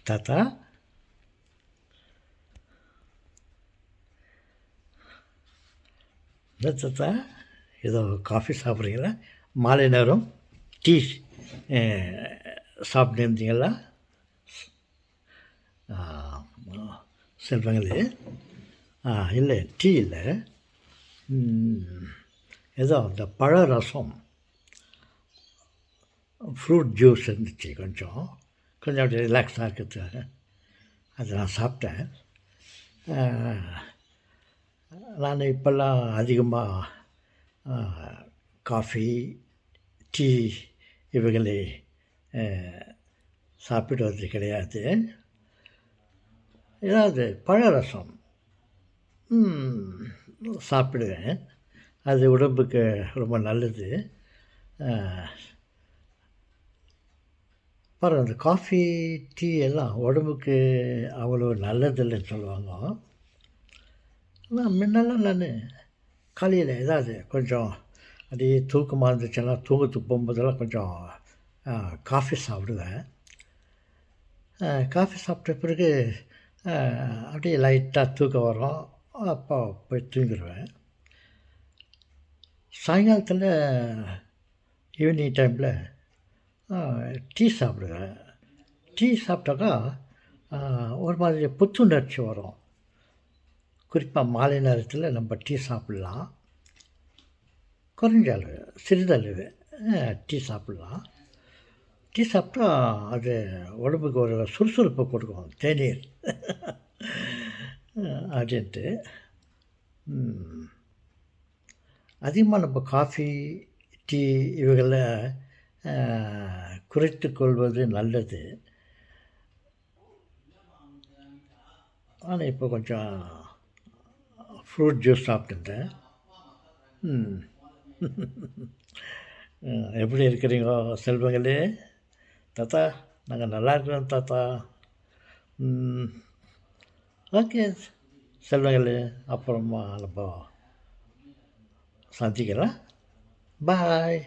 தாத்தா என்ன தாத்தா ஏதோ காஃபி சாப்பிட்றீங்களா? மாலை நேரம் டீ சாப்பிட்டு இருந்தீங்களா? செல்வங்களே, இல்லை டீ இல்லை. ஏதோ அந்த பழ ரசம், ஃப்ரூட் ஜூஸ் இருந்துச்சு, கொஞ்சம் கொஞ்சம் அப்படி ரிலாக்ஸாக இருக்கிறதுக்காக அதை நான் சாப்பிட்டேன். நான் இப்போல்லாம் அதிகமாக காஃபி, டீ இவைகளை சாப்பிடுவது கிடையாது. ஏதாவது பழரசம் சாப்பிடுவேன். அது உடம்புக்கு ரொம்ப நல்லது. பரவாயில்ல, அந்த காஃபி, டீ எல்லாம் உடம்புக்கு அவ்வளோ நல்லதில்லைன்னு சொல்லுவாங்க. ஆனால் முன்னெல்லாம் நான் காலையில் ஏதாவது கொஞ்சம் அப்படியே தூக்கமாக இருந்துச்சுன்னா, தூக்கத்துக்கு போகும்போதெல்லாம் கொஞ்சம் காஃபி சாப்பிடுவேன். காஃபி சாப்பிட்ட பிறகு அப்படியே லைட்டாக தூக்கம் வரும். அப்போ போய் தூங்கிடுவேன். சாயங்காலத்தில் ஈவினிங் டைமில் டீ சாப்பிடுவேன். டீ சாப்பிட்டாக்கா ஒரு மாதிரி புத்துணர்ச்சி வரும். குறிப்பாக மாலை நேரத்தில் நம்ம டீ சாப்பிட்லாம். குறைஞ்ச அளவு, சிறிதளவு டீ சாப்பிட்லாம். டீ சாப்பிட்டா அது உடம்புக்கு ஒரு சுறுசுறுப்பை கொடுக்கும், தேநீர் அப்படின்ட்டு. அதிகமாக நம்ம காஃபி, டீ இவைகளில் குறைத்து கொள்வது நல்லது. ஆனால் இப்போ கொஞ்சம் ஃப்ரூட் ஜூஸ் சாப்பிட்டுருந்தேன். எப்படி இருக்கிறீங்க செல்வங்களே? தாத்தா, நாங்கள் நல்லா இருக்கிறோம் தாத்தா. ஓகே செல்வங்களே, அப்புறமா நம்ம சந்திக்கலாம். பாய்.